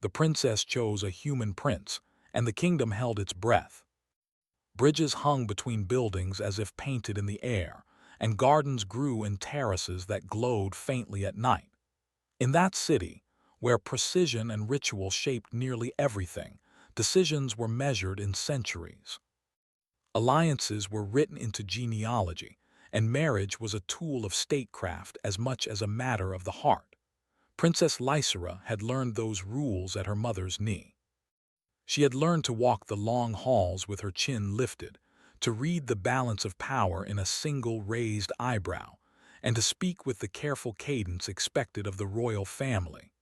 The princess chose a human prince, and the kingdom held its breath. Bridges hung between buildings as if painted in the air, and gardens grew in terraces that glowed faintly at night. In that city, where precision and ritual shaped nearly everything, decisions were measured in centuries. Alliances were written into genealogy, and marriage was a tool of statecraft as much as a matter of the heart. Princess Lysera had learned those rules at her mother's knee. She had learned to walk the long halls with her chin lifted, to read the balance of power in a single raised eyebrow, and to speak with the careful cadence expected of the royal family.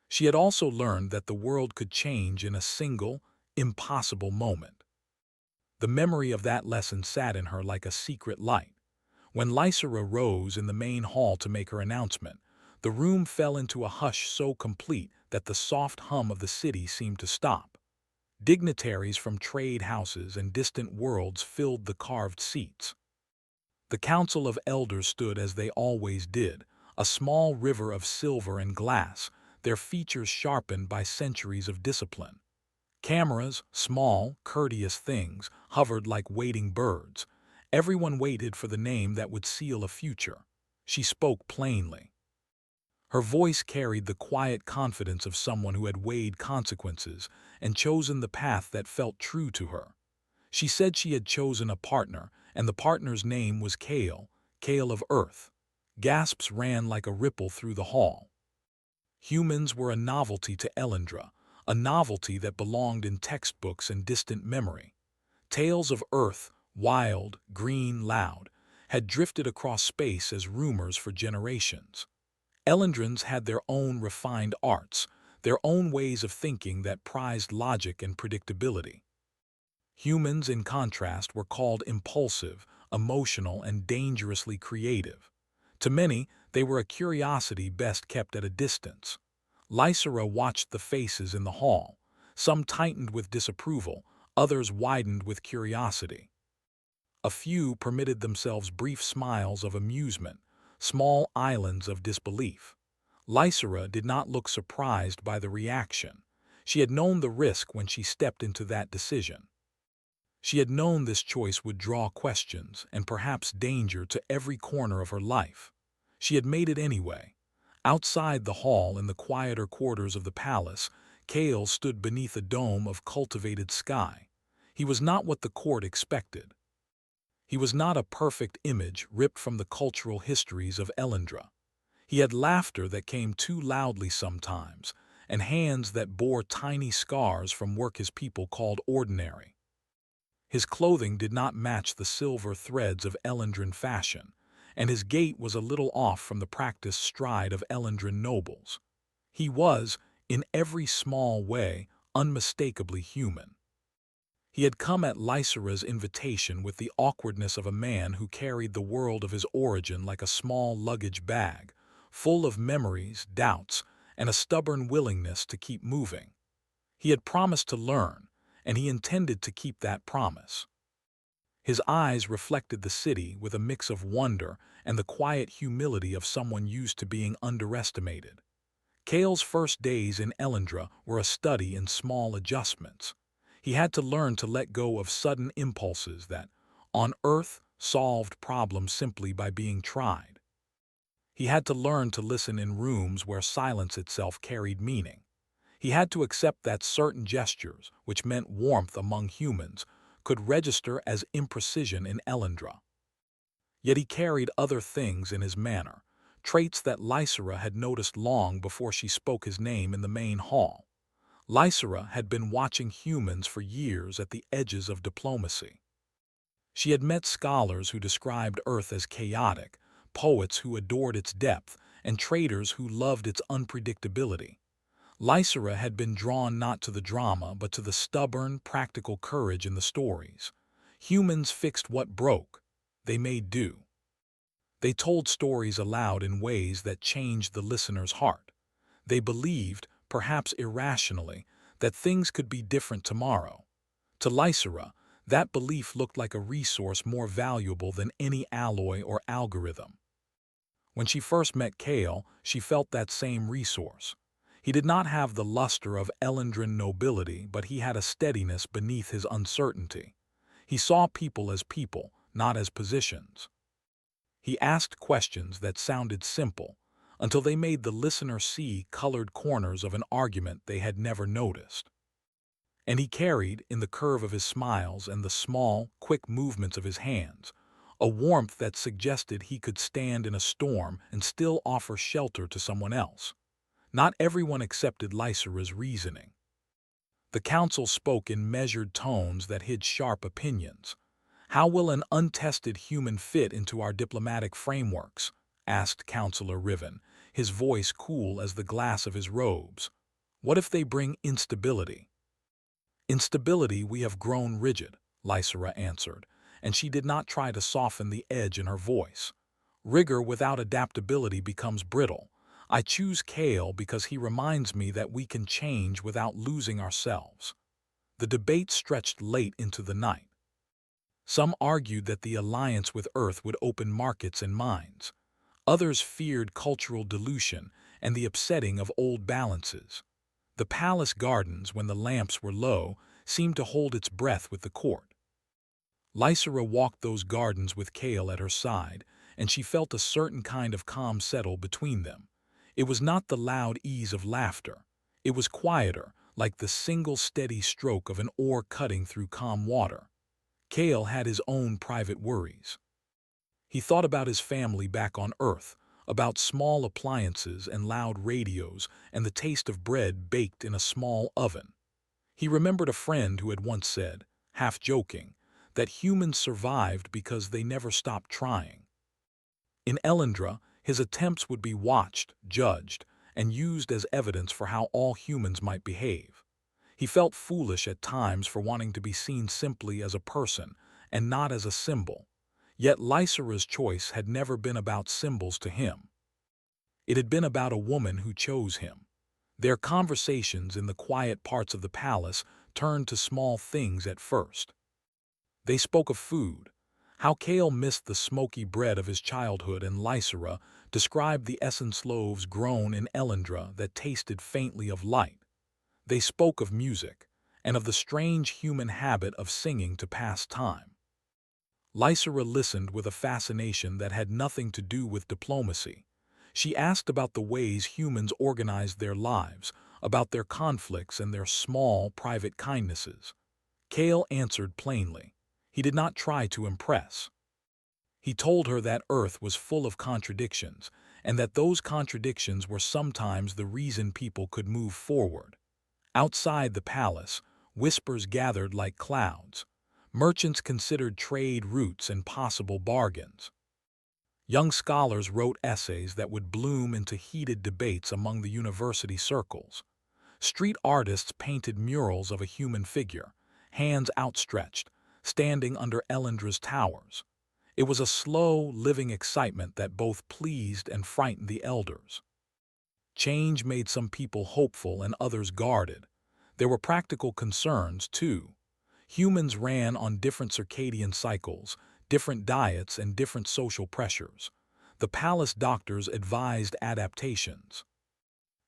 She had also learned that the world could change in a single, impossible moment. The memory of that lesson sat in her like a secret light. When Lysera rose in the main hall to make her announcement, the room fell into a hush so complete that the soft hum of the city seemed to stop. Dignitaries from trade houses and distant worlds filled the carved seats. The council of elders stood as they always did, a small river of silver and glass, their features sharpened by centuries of discipline. Cameras, small, courteous things, hovered like waiting birds. Everyone waited for the name that would seal a future. She spoke plainly. Her voice carried the quiet confidence of someone who had weighed consequences and chosen the path that felt true to her. She said she had chosen a partner, and the partner's name was Kale, Kale of Earth. Gasps ran like a ripple through the hall. Humans were a novelty to Elendra, a novelty that belonged in textbooks and distant memory. Tales of Earth, wild, green, loud, had drifted across space as rumors for generations. Elendrans had their own refined arts, their own ways of thinking that prized logic and predictability. Humans, in contrast, were called impulsive, emotional, and dangerously creative. To many, they were a curiosity best kept at a distance. Lysera watched the faces in the hall. Some tightened with disapproval, others widened with curiosity. A few permitted themselves brief smiles of amusement, small islands of disbelief. Lysera did not look surprised by the reaction. She had known the risk when she stepped into that decision. She had known this choice would draw questions and perhaps danger to every corner of her life. She had made it anyway. Outside the hall, in the quieter quarters of the palace, Kale stood beneath a dome of cultivated sky. He was not what the court expected. He was not a perfect image ripped from the cultural histories of Elendra. He had laughter that came too loudly sometimes, and hands that bore tiny scars from work his people called ordinary. His clothing did not match the silver threads of Elendran fashion, and his gait was a little off from the practiced stride of Elendran nobles. He was, in every small way, unmistakably human. He had come at Lysera's invitation with the awkwardness of a man who carried the world of his origin like a small luggage bag, full of memories, doubts, and a stubborn willingness to keep moving. He had promised to learn, and he intended to keep that promise. His eyes reflected the city with a mix of wonder and the quiet humility of someone used to being underestimated. Kale's first days in Elendra were a study in small adjustments. He had to learn to let go of sudden impulses that, on Earth, solved problems simply by being tried. He had to learn to listen in rooms where silence itself carried meaning. He had to accept that certain gestures, which meant warmth among humans, could register as imprecision in Elendra. Yet he carried other things in his manner, traits that Lysera had noticed long before she spoke his name in the main hall. Lysera had been watching humans for years at the edges of diplomacy. She had met scholars who described Earth as chaotic, poets who adored its depth, and traders who loved its unpredictability. Lysera had been drawn not to the drama but to the stubborn, practical courage in the stories. Humans fixed what broke. They made do. They told stories aloud in ways that changed the listener's heart. They believed, perhaps irrationally, that things could be different tomorrow. To Lysera, that belief looked like a resource more valuable than any alloy or algorithm. When she first met Kale, she felt that same resource. He did not have the luster of Elendran nobility, but he had a steadiness beneath his uncertainty. He saw people, not as positions. He asked questions that sounded simple, until they made the listener see colored corners of an argument they had never noticed. And he carried, in the curve of his smiles and the small, quick movements of his hands, a warmth that suggested he could stand in a storm and still offer shelter to someone else. Not everyone accepted Lysera's reasoning. The council spoke in measured tones that hid sharp opinions. "How will an untested human fit into our diplomatic frameworks?" asked Councillor Riven, his voice cool as the glass of his robes. "What if they bring instability?" "Instability, we have grown rigid," Lysera answered, and she did not try to soften the edge in her voice. "Rigor without adaptability becomes brittle. I choose Kale because he reminds me that we can change without losing ourselves." The debate stretched late into the night. Some argued that the alliance with Earth would open markets and minds. Others feared cultural dilution and the upsetting of old balances. The palace gardens, when the lamps were low, seemed to hold its breath with the court. Lysera walked those gardens with Kale at her side, and she felt a certain kind of calm settle between them. It was not the loud ease of laughter. It was quieter, like the single steady stroke of an oar cutting through calm water. Kale had his own private worries. He thought about his family back on Earth, about small appliances and loud radios and the taste of bread baked in a small oven. He remembered a friend who had once said, half joking, that humans survived because they never stopped trying. In Elendra, his attempts would be watched, judged, and used as evidence for how all humans might behave. He felt foolish at times for wanting to be seen simply as a person and not as a symbol. Yet Lysera's choice had never been about symbols to him. It had been about a woman who chose him. Their conversations in the quiet parts of the palace turned to small things at first. They spoke of food, how Kale missed the smoky bread of his childhood, and Lysera described the essence loaves grown in Elendra that tasted faintly of light. They spoke of music, and of the strange human habit of singing to pass time. Lysera listened with a fascination that had nothing to do with diplomacy. She asked about the ways humans organized their lives, about their conflicts and their small, private kindnesses. Kale answered plainly. He did not try to impress. He told her that Earth was full of contradictions, and that those contradictions were sometimes the reason people could move forward. Outside the palace, whispers gathered like clouds. Merchants considered trade routes and possible bargains. Young scholars wrote essays that would bloom into heated debates among the university circles. Street artists painted murals of a human figure, hands outstretched, standing under Elendra's towers. It was a slow, living excitement that both pleased and frightened the elders. Change made some people hopeful and others guarded. There were practical concerns, too. Humans ran on different circadian cycles, different diets, and different social pressures. The palace doctors advised adaptations.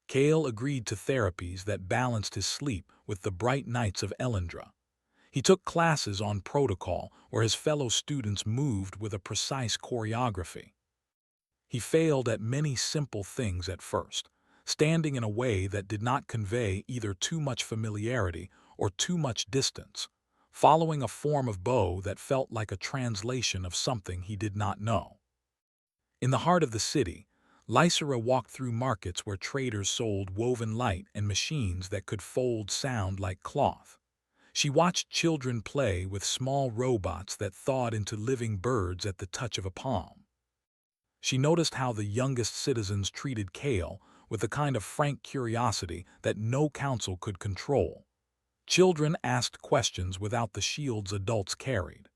Kale agreed to therapies that balanced his sleep with the bright nights of Elendra. He took classes on protocol where his fellow students moved with a precise choreography. He failed at many simple things at first, standing in a way that did not convey either too much familiarity or too much distance, following a form of bow that felt like a translation of something he did not know. In the heart of the city, Lysera walked through markets where traders sold woven light and machines that could fold sound like cloth. She watched children play with small robots that thawed into living birds at the touch of a palm. She noticed how the youngest citizens treated Kale with a kind of frank curiosity that no council could control. Children asked questions without the shields adults carried.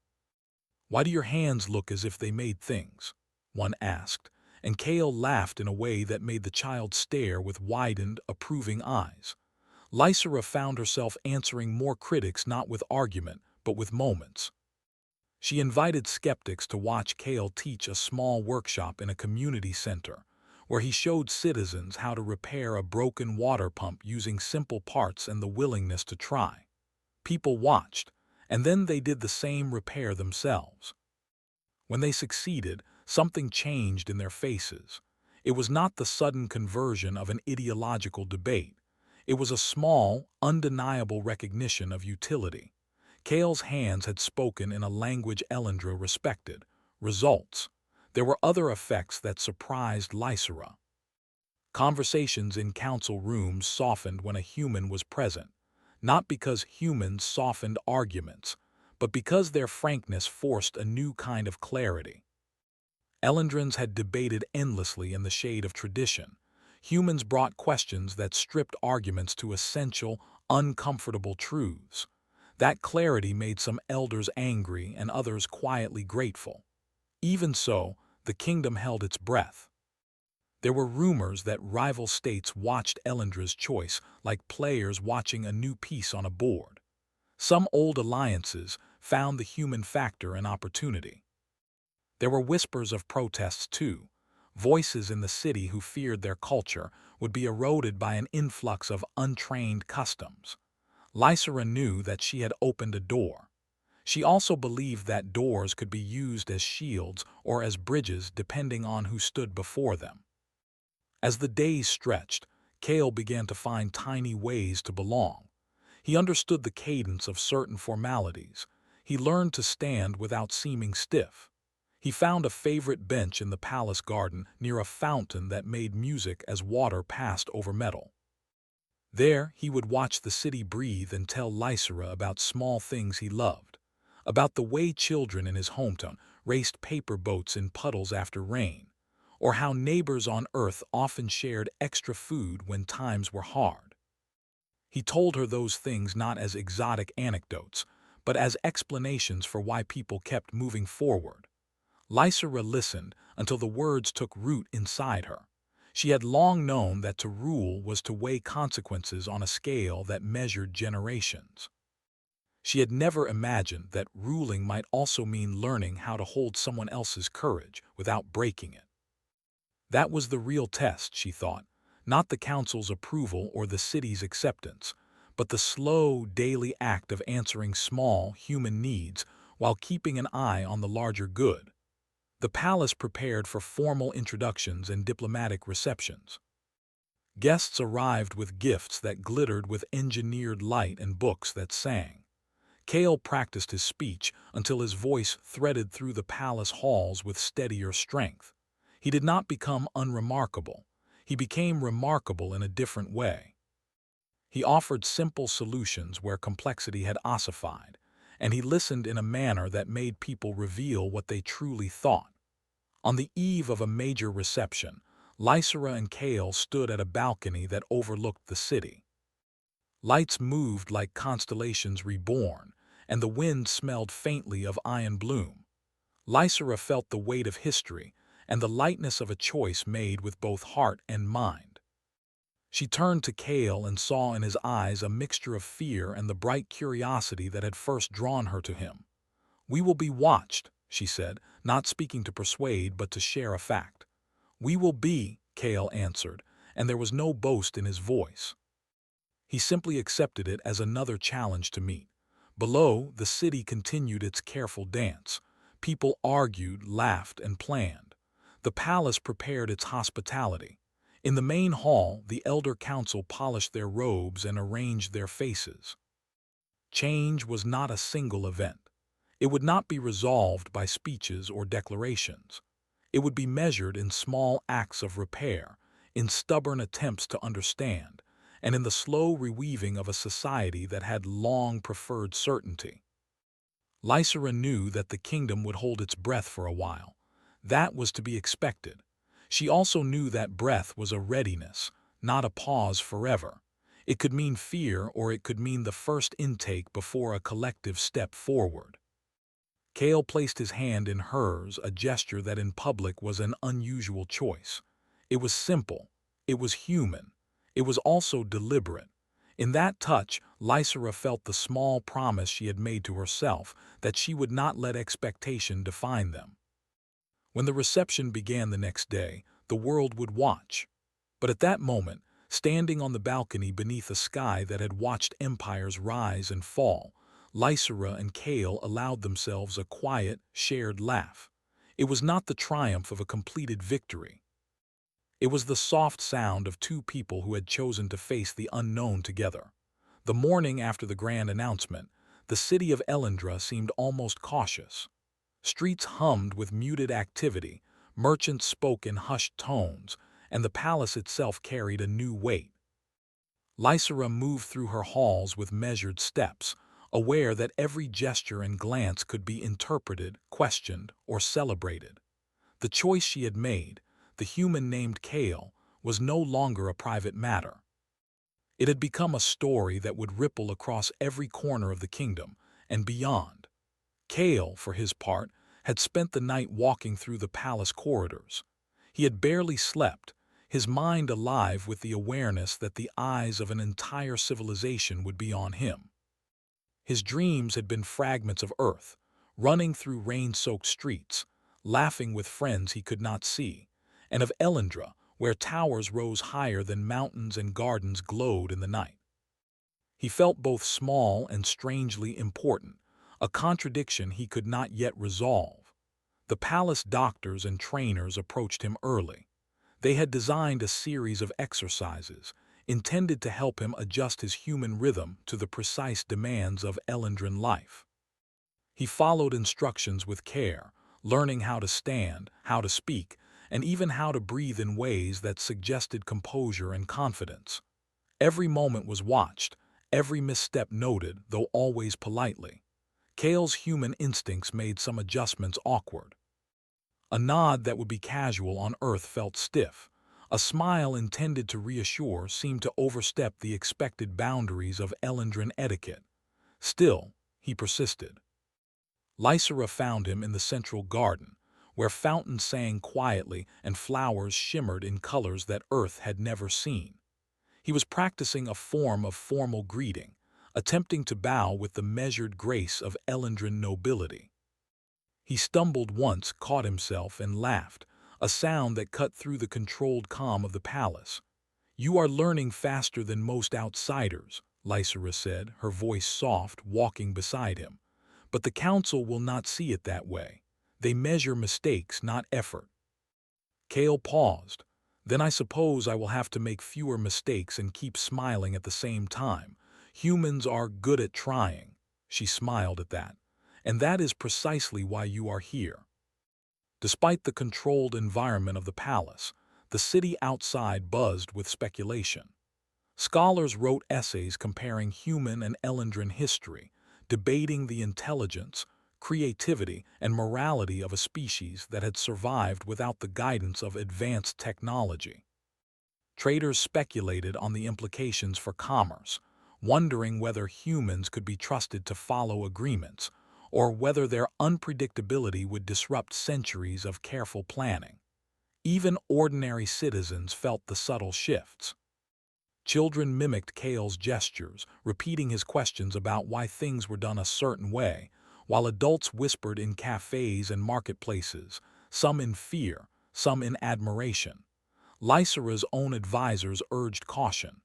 "Why do your hands look as if they made things?" one asked, and Kale laughed in a way that made the child stare with widened, approving eyes. Lysera found herself answering more critics not with argument, but with moments. She invited skeptics to watch Kale teach a small workshop in a community center, where he showed citizens how to repair a broken water pump using simple parts and the willingness to try. People watched, and then they did the same repair themselves. When they succeeded, something changed in their faces. It was not the sudden conversion of an ideological debate. It was a small, undeniable recognition of utility. Kale's hands had spoken in a language Elendra respected. Results. There were other effects that surprised Lysera. Conversations in council rooms softened when a human was present, not because humans softened arguments, but because their frankness forced a new kind of clarity. Elendrans had debated endlessly in the shade of tradition. Humans brought questions that stripped arguments to essential, uncomfortable truths. That clarity made some elders angry and others quietly grateful. Even so, the kingdom held its breath. There were rumors that rival states watched Elendra's choice like players watching a new piece on a board. Some old alliances found the human factor an opportunity. There were whispers of protests too. Voices in the city who feared their culture would be eroded by an influx of untrained customs. Lysera knew that she had opened a door. She also believed that doors could be used as shields or as bridges depending on who stood before them. As the days stretched, Kale began to find tiny ways to belong. He understood the cadence of certain formalities. He learned to stand without seeming stiff. He found a favorite bench in the palace garden near a fountain that made music as water passed over metal. There, he would watch the city breathe and tell Lysera about small things he loved, about the way children in his hometown raced paper boats in puddles after rain, or how neighbors on Earth often shared extra food when times were hard. He told her those things not as exotic anecdotes, but as explanations for why people kept moving forward. Lysera listened until the words took root inside her. She had long known that to rule was to weigh consequences on a scale that measured generations. She had never imagined that ruling might also mean learning how to hold someone else's courage without breaking it. That was the real test, she thought, not the council's approval or the city's acceptance, but the slow, daily act of answering small, human needs while keeping an eye on the larger good. The palace prepared for formal introductions and diplomatic receptions. Guests arrived with gifts that glittered with engineered light and books that sang. Kale practiced his speech until his voice threaded through the palace halls with steadier strength. He did not become unremarkable. He became remarkable in a different way. He offered simple solutions where complexity had ossified, and he listened in a manner that made people reveal what they truly thought. On the eve of a major reception, Lysera and Kale stood at a balcony that overlooked the city. Lights moved like constellations reborn, and the wind smelled faintly of iron bloom. Lysera felt the weight of history and the lightness of a choice made with both heart and mind. She turned to Kale and saw in his eyes a mixture of fear and the bright curiosity that had first drawn her to him. "We will be watched," she said, not speaking to persuade but to share a fact. "We will be," Kale answered, and there was no boast in his voice. He simply accepted it as another challenge to meet. Below, the city continued its careful dance. People argued, laughed, and planned. The palace prepared its hospitality. In the main hall, the elder council polished their robes and arranged their faces. Change was not a single event. It would not be resolved by speeches or declarations. It would be measured in small acts of repair, in stubborn attempts to understand, and in the slow reweaving of a society that had long preferred certainty. Lysera knew that the kingdom would hold its breath for a while. That was to be expected. She also knew that breath was a readiness, not a pause forever. It could mean fear or it could mean the first intake before a collective step forward. Kale placed his hand in hers, a gesture that in public was an unusual choice. It was simple. It was human. It was also deliberate. In that touch, Lysera felt the small promise she had made to herself that she would not let expectation define them. When the reception began the next day, The world would watch. But at that moment, standing on the balcony beneath a sky that had watched empires rise and fall, Lysera and Kale allowed themselves a quiet, shared laugh. It was not the triumph of a completed victory. It was the soft sound of two people who had chosen to face the unknown together. The morning after the grand announcement, the city of Elendra seemed almost cautious. Streets hummed with muted activity, merchants spoke in hushed tones, and the palace itself carried a new weight. Lysera moved through her halls with measured steps, aware that every gesture and glance could be interpreted, questioned, or celebrated. The choice she had made, the human named Kale, was no longer a private matter. It had become a story that would ripple across every corner of the kingdom and beyond. Kale, for his part, had spent the night walking through the palace corridors. He had barely slept, his mind alive with the awareness that the eyes of an entire civilization would be on him. His dreams had been fragments of Earth, running through rain-soaked streets, laughing with friends he could not see, and of Elendra, where towers rose higher than mountains and gardens glowed in the night. He felt both small and strangely important, a contradiction he could not yet resolve. The palace doctors and trainers approached him early. They had designed a series of exercises, intended to help him adjust his human rhythm to the precise demands of Elendran life. He followed instructions with care, learning how to stand, how to speak, and even how to breathe in ways that suggested composure and confidence. Every moment was watched, every misstep noted, though always politely. Kale's human instincts made some adjustments awkward. A nod that would be casual on Earth felt stiff. A smile intended to reassure seemed to overstep the expected boundaries of Elendran etiquette. Still, he persisted. Lysera found him in the central garden, where fountains sang quietly and flowers shimmered in colors that Earth had never seen. He was practicing a form of formal greeting, attempting to bow with the measured grace of Elendran nobility. He stumbled once, caught himself, and laughed, a sound that cut through the controlled calm of the palace. "You are learning faster than most outsiders," Lysera said, her voice soft, walking beside him. "But the council will not see it that way. They measure mistakes, not effort." Kale paused. "Then I suppose I will have to make fewer mistakes and keep smiling at the same time. Humans are good at trying." She smiled at that. "And that is precisely why you are here." Despite the controlled environment of the palace, the city outside buzzed with speculation. Scholars wrote essays comparing human and Elendran history, debating the intelligence, creativity, and morality of a species that had survived without the guidance of advanced technology. Traders speculated on the implications for commerce, wondering whether humans could be trusted to follow agreements, or whether their unpredictability would disrupt centuries of careful planning. Even ordinary citizens felt the subtle shifts. Children mimicked Kale's gestures, repeating his questions about why things were done a certain way, while adults whispered in cafes and marketplaces, some in fear, some in admiration. Lysera's own advisors urged caution.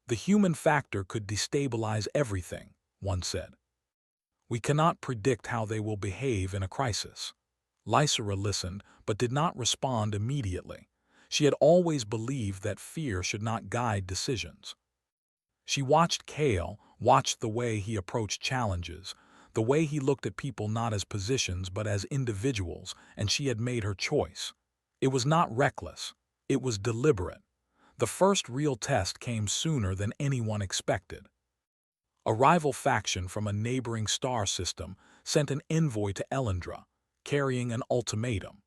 "The human factor could destabilize everything," one said. "We cannot predict how they will behave in a crisis." Lysera listened, but did not respond immediately. She had always believed that fear should not guide decisions. She watched Kale, watched the way he approached challenges, the way he looked at people not as positions but as individuals, and she had made her choice. It was not reckless. It was deliberate. The first real test came sooner than anyone expected. A rival faction from a neighboring star system sent an envoy to Elendra, carrying an ultimatum.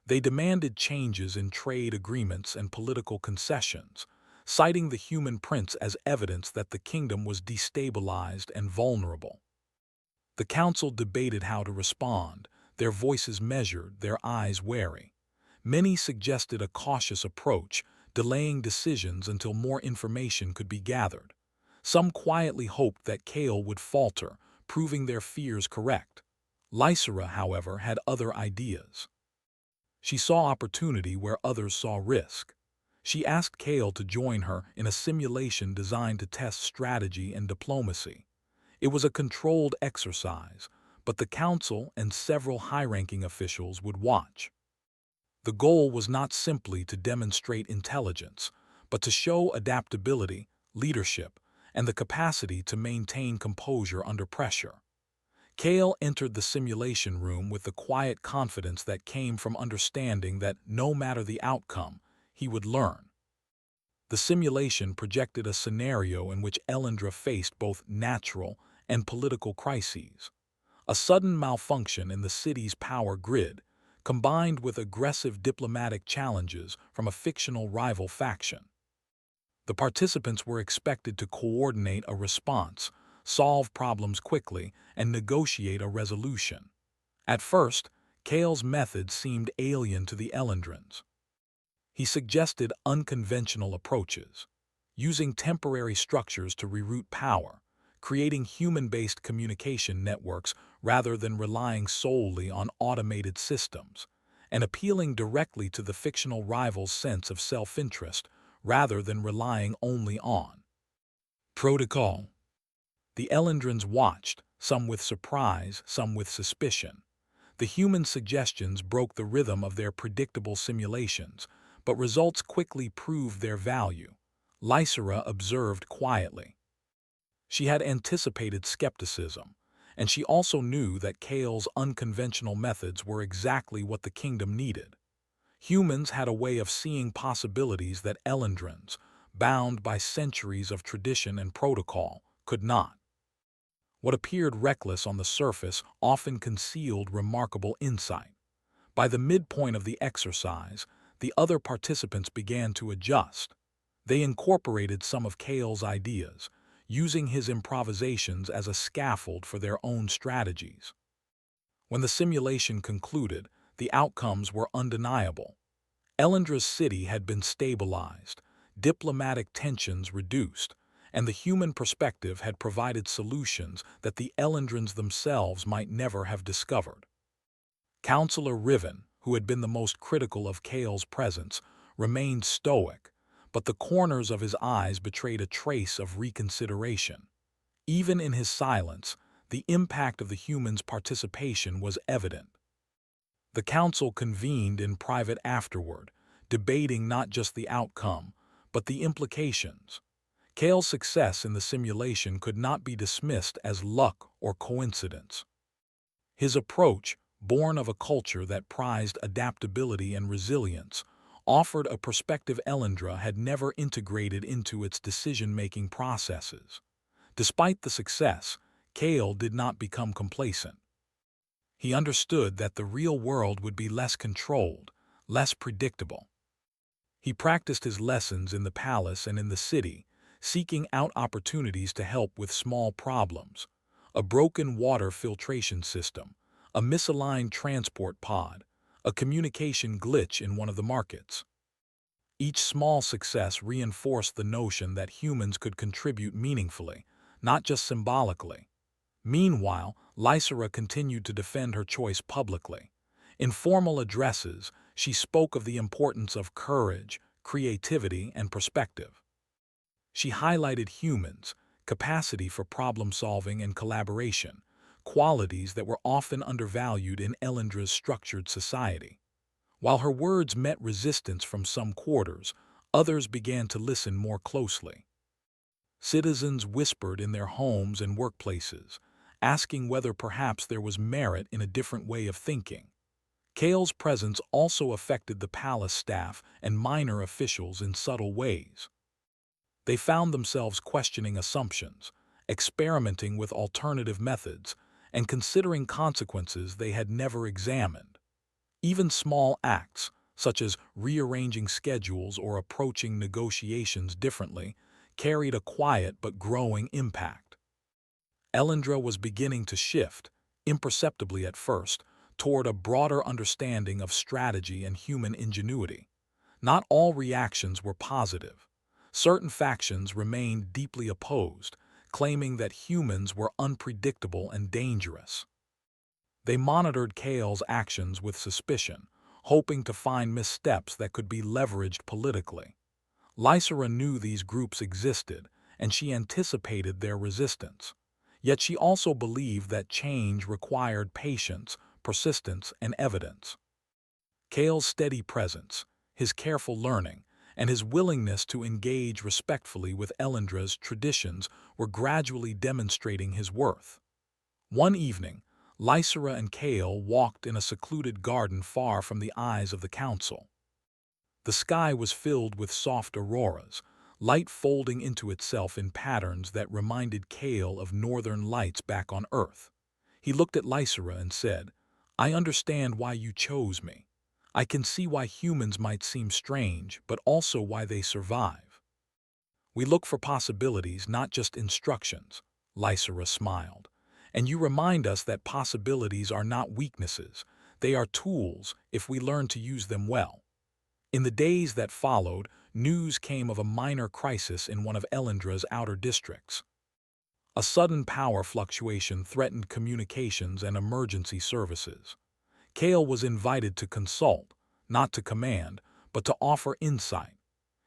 They demanded changes in trade agreements and political concessions, citing the human prince as evidence that the kingdom was destabilized and vulnerable. The council debated how to respond, their voices measured, their eyes wary. Many suggested a cautious approach, delaying decisions until more information could be gathered. Some quietly hoped that Kale would falter, proving their fears correct. Lysera, however, had other ideas. She saw opportunity where others saw risk. She asked Kale to join her in a simulation designed to test strategy and diplomacy. It was a controlled exercise, but the council and several high-ranking officials would watch. The goal was not simply to demonstrate intelligence, but to show adaptability, leadership, and the capacity to maintain composure under pressure. Kale entered the simulation room with the quiet confidence that came from understanding that no matter the outcome, he would learn. The simulation projected a scenario in which Elendra faced both natural and political crises. A sudden malfunction in the city's power grid, combined with aggressive diplomatic challenges from a fictional rival faction. The participants were expected to coordinate a response, solve problems quickly, and negotiate a resolution. At first, Kale's methods seemed alien to the Elendrans. He suggested unconventional approaches, using temporary structures to reroute power, creating human-based communication networks rather than relying solely on automated systems, and appealing directly to the fictional rival's sense of self-interest rather than relying only on protocol. The Elendrans watched, some with surprise, some with suspicion. The human suggestions broke the rhythm of their predictable simulations, but results quickly proved their value. Lysera observed quietly. She had anticipated skepticism, and she also knew that Kale's unconventional methods were exactly what the kingdom needed. Humans had a way of seeing possibilities that Elendrans, bound by centuries of tradition and protocol, could not. What appeared reckless on the surface often concealed remarkable insight. By the midpoint of the exercise, the other participants began to adjust. They incorporated some of Kale's ideas, using his improvisations as a scaffold for their own strategies. When the simulation concluded, the outcomes were undeniable. Elendra's city had been stabilized, diplomatic tensions reduced, and the human perspective had provided solutions that the Elendrans themselves might never have discovered. Counselor Riven, who had been the most critical of Kale's presence, remained stoic, but the corners of his eyes betrayed a trace of reconsideration. Even in his silence, the impact of the humans' participation was evident. The council convened in private afterward, debating not just the outcome, but the implications. Kale's success in the simulation could not be dismissed as luck or coincidence. His approach, born of a culture that prized adaptability and resilience, offered a perspective Elendra had never integrated into its decision-making processes. Despite the success, Kale did not become complacent. He understood that the real world would be less controlled, less predictable. He practiced his lessons in the palace and in the city, seeking out opportunities to help with small problems. A broken water filtration system, a misaligned transport pod, a communication glitch in one of the markets. Each small success reinforced the notion that humans could contribute meaningfully, not just symbolically. Meanwhile, Lysera continued to defend her choice publicly. In formal addresses, she spoke of the importance of courage, creativity, and perspective. She highlighted humans' capacity for problem-solving and collaboration, qualities that were often undervalued in Elendra's structured society. While her words met resistance from some quarters, others began to listen more closely. Citizens whispered in their homes and workplaces, asking whether perhaps there was merit in a different way of thinking. Kale's presence also affected the palace staff and minor officials in subtle ways. They found themselves questioning assumptions, experimenting with alternative methods, and considering consequences they had never examined. Even small acts, such as rearranging schedules or approaching negotiations differently, carried a quiet but growing impact. Elendra was beginning to shift, imperceptibly at first, toward a broader understanding of strategy and human ingenuity. Not all reactions were positive. Certain factions remained deeply opposed, claiming that humans were unpredictable and dangerous. They monitored Kale's actions with suspicion, hoping to find missteps that could be leveraged politically. Lysera knew these groups existed, and she anticipated their resistance. Yet she also believed that change required patience, persistence, and evidence. Kale's steady presence, his careful learning, and his willingness to engage respectfully with Elendra's traditions were gradually demonstrating his worth. One evening, Lysera and Kale walked in a secluded garden far from the eyes of the council. The sky was filled with soft auroras, light folding into itself in patterns that reminded Kale of northern lights back on Earth. He looked at Lysera and said, "I understand why you chose me. I can see why humans might seem strange, but also why they survive. We look for possibilities, not just instructions," Lysera smiled. "And you remind us that possibilities are not weaknesses. They are tools if we learn to use them well." In the days that followed, news came of a minor crisis in one of Elendra's outer districts. A sudden power fluctuation threatened communications and emergency services. Kale was invited to consult, not to command, but to offer insight.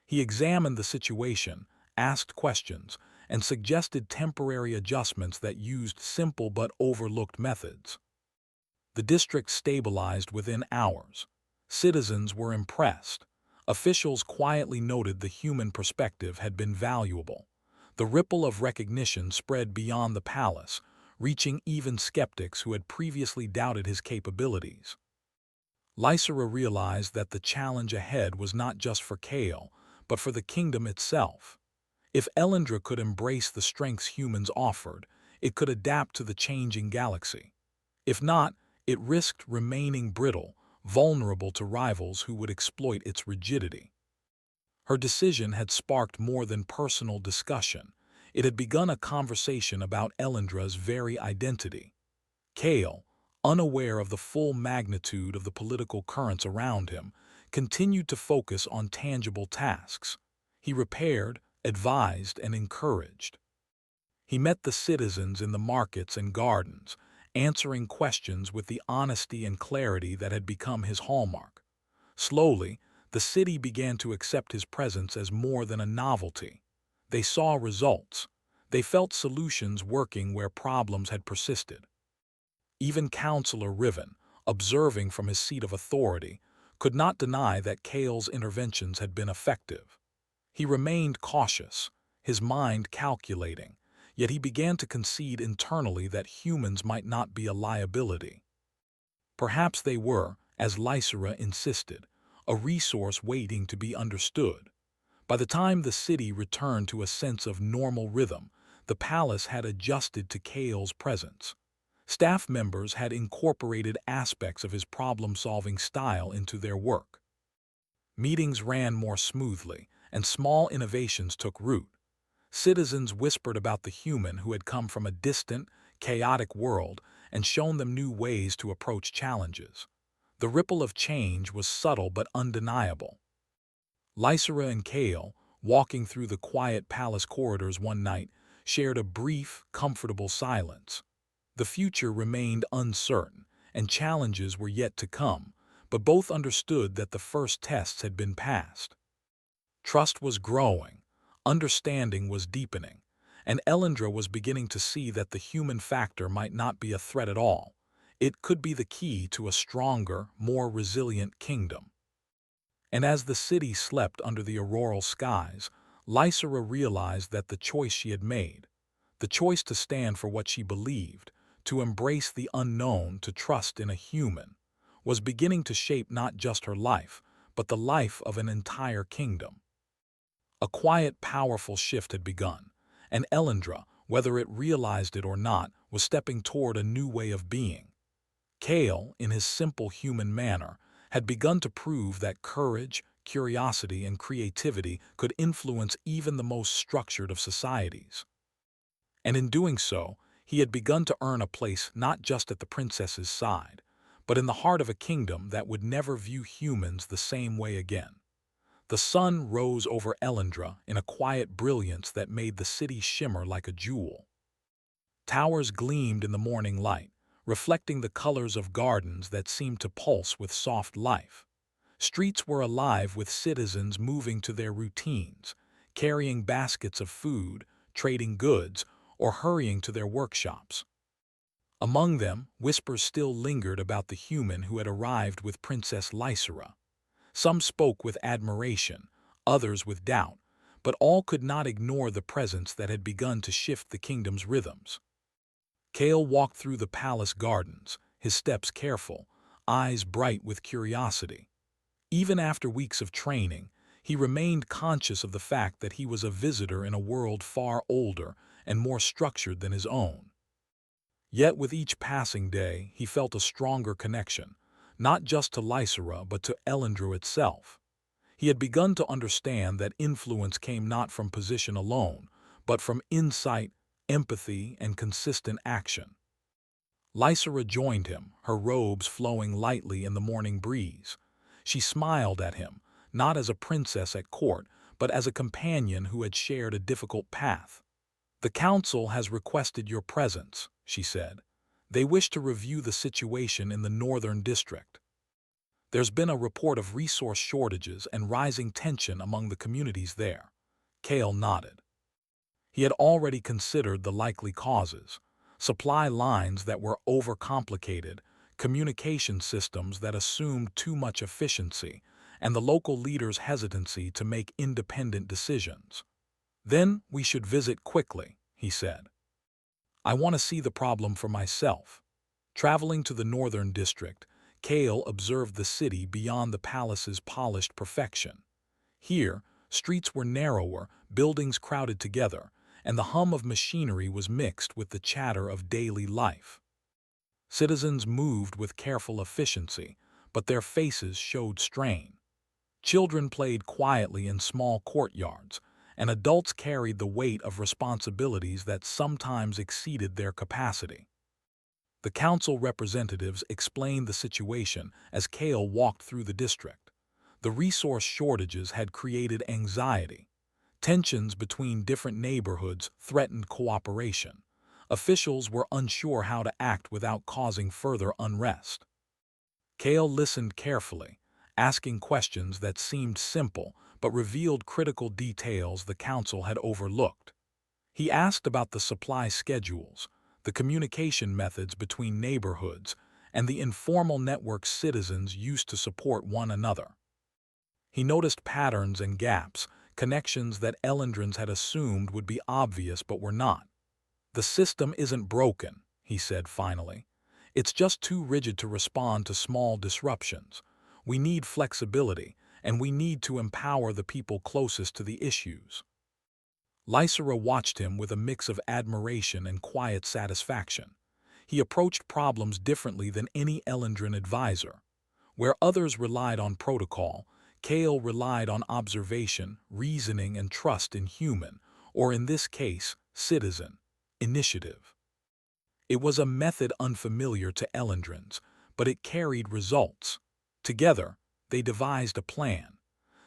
He examined the situation, asked questions, and suggested temporary adjustments that used simple but overlooked methods. The district stabilized within hours. Citizens were impressed. Officials quietly noted the human perspective had been valuable. The ripple of recognition spread beyond the palace, reaching even skeptics who had previously doubted his capabilities. Lysera realized that the challenge ahead was not just for Kale, but for the kingdom itself. If Elendra could embrace the strengths humans offered, it could adapt to the changing galaxy. If not, it risked remaining brittle, vulnerable to rivals who would exploit its rigidity. Her decision had sparked more than personal discussion. It had begun a conversation about Elendra's very identity. Kale, unaware of the full magnitude of the political currents around him, continued to focus on tangible tasks. He repaired, advised, and encouraged. He met the citizens in the markets and gardens, answering questions with the honesty and clarity that had become his hallmark. Slowly, the city began to accept his presence as more than a novelty. They saw results. They felt solutions working where problems had persisted. Even Councillor Riven, observing from his seat of authority, could not deny that Kale's interventions had been effective. He remained cautious, his mind calculating, yet he began to concede internally that humans might not be a liability. Perhaps they were, as Lysera insisted, a resource waiting to be understood. By the time the city returned to a sense of normal rhythm, the palace had adjusted to Kale's presence. Staff members had incorporated aspects of his problem-solving style into their work. Meetings ran more smoothly, and small innovations took root. Citizens whispered about the human who had come from a distant, chaotic world and shown them new ways to approach challenges. The ripple of change was subtle but undeniable. Lysera and Kale, walking through the quiet palace corridors one night, shared a brief, comfortable silence. The future remained uncertain, and challenges were yet to come, but both understood that the first tests had been passed. Trust was growing, understanding was deepening, and Elendra was beginning to see that the human factor might not be a threat at all. It could be the key to a stronger, more resilient kingdom. And as the city slept under the auroral skies, Lysera realized that the choice she had made, the choice to stand for what she believed, to embrace the unknown, to trust in a human, was beginning to shape not just her life, but the life of an entire kingdom. A quiet, powerful shift had begun, and Elendra, whether it realized it or not, was stepping toward a new way of being. Kale, in his simple human manner, had begun to prove that courage, curiosity, and creativity could influence even the most structured of societies. And in doing so, he had begun to earn a place not just at the princess's side, but in the heart of a kingdom that would never view humans the same way again. The sun rose over Elendra in a quiet brilliance that made the city shimmer like a jewel. Towers gleamed in the morning light, reflecting the colors of gardens that seemed to pulse with soft life. Streets were alive with citizens moving to their routines, carrying baskets of food, trading goods, or hurrying to their workshops. Among them, whispers still lingered about the human who had arrived with Princess Lysera. Some spoke with admiration, others with doubt, but all could not ignore the presence that had begun to shift the kingdom's rhythms. Kale walked through the palace gardens, his steps careful, eyes bright with curiosity. Even after weeks of training, he remained conscious of the fact that he was a visitor in a world far older and more structured than his own. Yet with each passing day, he felt a stronger connection, not just to Lysera but to Elendru itself. He had begun to understand that influence came not from position alone, but from insight, empathy, and consistent action. Lysera joined him, her robes flowing lightly in the morning breeze. She smiled at him, not as a princess at court, but as a companion who had shared a difficult path. "The council has requested your presence," she said. "They wish to review the situation in the northern district. There's been a report of resource shortages and rising tension among the communities there." Kale nodded. He had already considered the likely causes: supply lines that were overcomplicated, communication systems that assumed too much efficiency, and the local leaders' hesitancy to make independent decisions. "Then we should visit quickly," he said. "I want to see the problem for myself." Traveling to the northern district, Kale observed the city beyond the palace's polished perfection. Here, streets were narrower, buildings crowded together, and the hum of machinery was mixed with the chatter of daily life. Citizens moved with careful efficiency, but their faces showed strain. Children played quietly in small courtyards, and adults carried the weight of responsibilities that sometimes exceeded their capacity. The council representatives explained the situation as Kale walked through the district. The resource shortages had created anxiety. Tensions between different neighborhoods threatened cooperation. Officials were unsure how to act without causing further unrest. Kale listened carefully, asking questions that seemed simple but revealed critical details the council had overlooked. He asked about the supply schedules, the communication methods between neighborhoods, and the informal networks citizens used to support one another. He noticed patterns and gaps, connections that Elendrins had assumed would be obvious but were not. "The system isn't broken," he said finally. "It's just too rigid to respond to small disruptions. We need flexibility, and we need to empower the people closest to the issues." Lysera watched him with a mix of admiration and quiet satisfaction. He approached problems differently than any Elendrin advisor. Where others relied on protocol, Kale relied on observation, reasoning, and trust in human, or in this case, citizen, initiative. It was a method unfamiliar to Elendrins, but it carried results. Together, they devised a plan.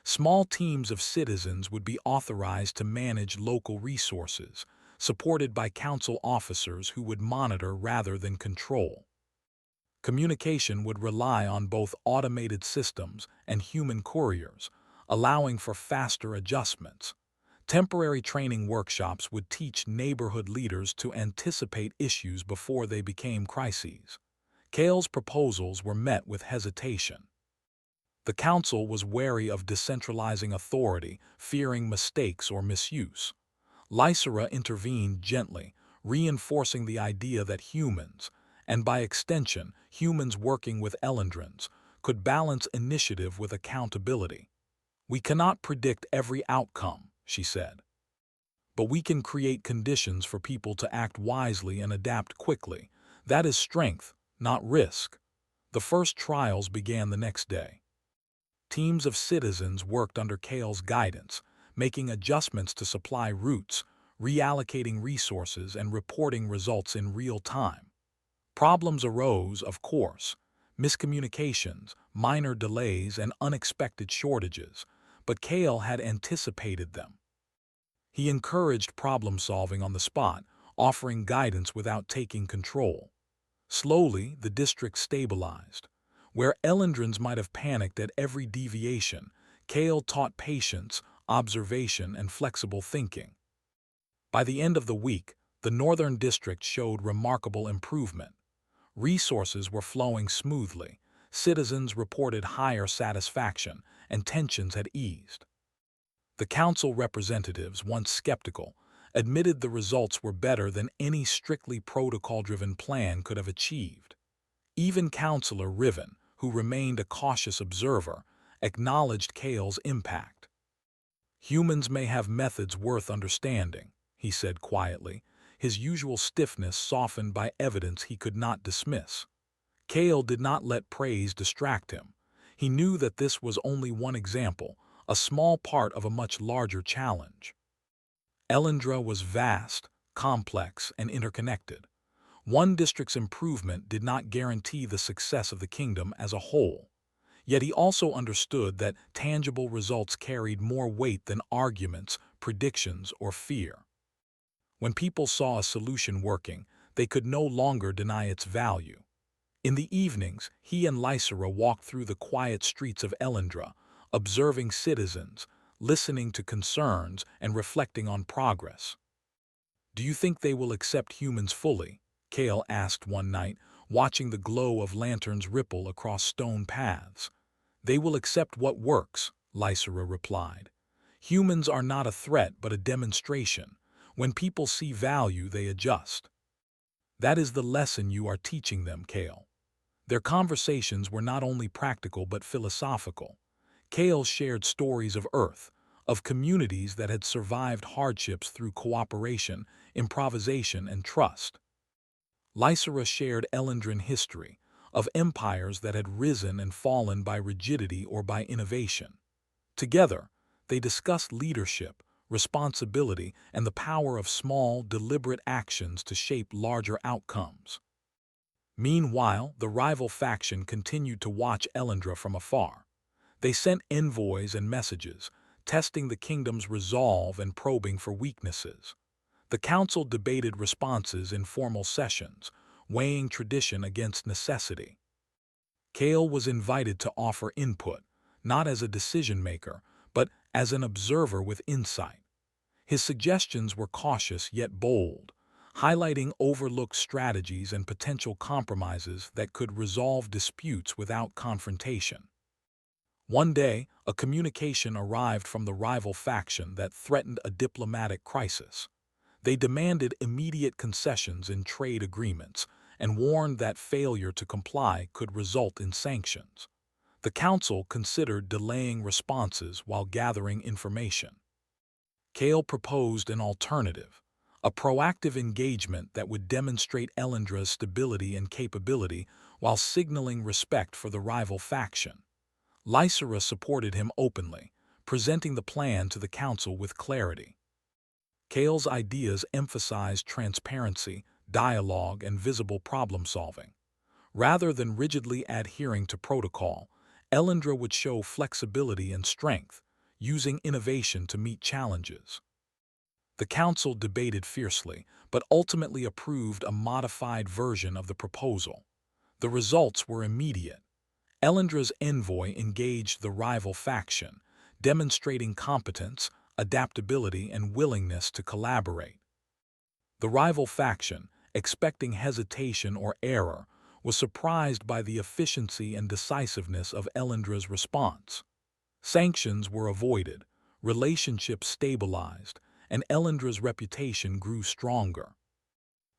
Small teams of citizens would be authorized to manage local resources, supported by council officers who would monitor rather than control. Communication would rely on both automated systems and human couriers, allowing for faster adjustments. Temporary training workshops would teach neighborhood leaders to anticipate issues before they became crises. Kale's proposals were met with hesitation. The council was wary of decentralizing authority, fearing mistakes or misuse. Lysera intervened gently, reinforcing the idea that humans, and by extension, humans working with Elendrins, could balance initiative with accountability. "We cannot predict every outcome," she said. "But we can create conditions for people to act wisely and adapt quickly. That is strength, not risk." The first trials began the next day. Teams of citizens worked under Kale's guidance, making adjustments to supply routes, reallocating resources, and reporting results in real time. Problems arose, of course: miscommunications, minor delays, and unexpected shortages, but Kale had anticipated them. He encouraged problem-solving on the spot, offering guidance without taking control. Slowly, the district stabilized. Where Elendrans might have panicked at every deviation, Kale taught patience, observation, and flexible thinking. By the end of the week, the Northern District showed remarkable improvement. Resources were flowing smoothly, citizens reported higher satisfaction, and tensions had eased. The council representatives, once skeptical, admitted the results were better than any strictly protocol-driven plan could have achieved. Even Councillor Riven, who remained a cautious observer, acknowledged Kale's impact. "Humans may have methods worth understanding," he said quietly, his usual stiffness softened by evidence he could not dismiss. Kale did not let praise distract him. He knew that this was only one example, a small part of a much larger challenge. Elendra was vast, complex, and interconnected. One district's improvement did not guarantee the success of the kingdom as a whole. Yet he also understood that tangible results carried more weight than arguments, predictions, or fear. When people saw a solution working, they could no longer deny its value. In the evenings, he and Lysera walked through the quiet streets of Elendra, observing citizens, listening to concerns, and reflecting on progress. "Do you think they will accept humans fully?" Kale asked one night, watching the glow of lanterns ripple across stone paths. "They will accept what works," Lysera replied. "Humans are not a threat but a demonstration. When people see value, they adjust." "That is the lesson you are teaching them, Kale." Their conversations were not only practical but philosophical. Kale shared stories of Earth, of communities that had survived hardships through cooperation, improvisation, and trust. Lysera shared Elendran history, of empires that had risen and fallen by rigidity or by innovation. Together, they discussed leadership, responsibility, and the power of small, deliberate actions to shape larger outcomes. Meanwhile, the rival faction continued to watch Elendra from afar. They sent envoys and messages, testing the kingdom's resolve and probing for weaknesses. The council debated responses in formal sessions, weighing tradition against necessity. Kale was invited to offer input, not as a decision-maker, but as an observer with insight. His suggestions were cautious yet bold, highlighting overlooked strategies and potential compromises that could resolve disputes without confrontation. One day, a communication arrived from the rival faction that threatened a diplomatic crisis. They demanded immediate concessions in trade agreements and warned that failure to comply could result in sanctions. The council considered delaying responses while gathering information. Kale proposed an alternative, a proactive engagement that would demonstrate Elendra's stability and capability while signaling respect for the rival faction. Lysera supported him openly, presenting the plan to the council with clarity. Kale's ideas emphasized transparency, dialogue, and visible problem-solving. Rather than rigidly adhering to protocol, Elendra would show flexibility and strength, using innovation to meet challenges. The council debated fiercely, but ultimately approved a modified version of the proposal. The results were immediate. Elendra's envoy engaged the rival faction, demonstrating competence, adaptability, and willingness to collaborate. The rival faction, expecting hesitation or error, was surprised by the efficiency and decisiveness of Elendra's response. Sanctions were avoided, relationships stabilized, and Elendra's reputation grew stronger.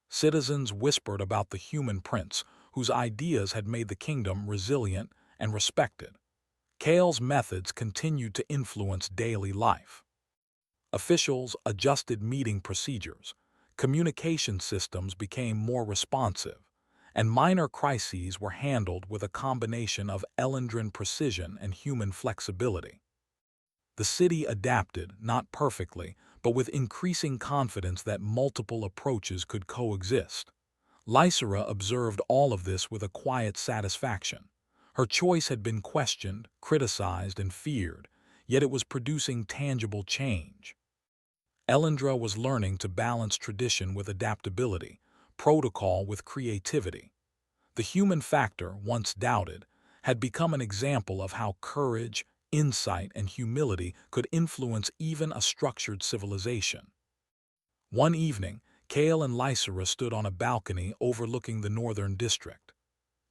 Citizens whispered about the human prince, whose ideas had made the kingdom resilient and respected. Kale's methods continued to influence daily life. Officials adjusted meeting procedures, communication systems became more responsive, and minor crises were handled with a combination of Elendran precision and human flexibility. The city adapted, not perfectly, but with increasing confidence that multiple approaches could coexist. Lysera observed all of this with a quiet satisfaction. Her choice had been questioned, criticized, and feared, yet it was producing tangible change. Elendra was learning to balance tradition with adaptability, protocol with creativity. The human factor, once doubted, had become an example of how courage, insight, and humility could influence even a structured civilization. One evening, Kale and Lysera stood on a balcony overlooking the northern district.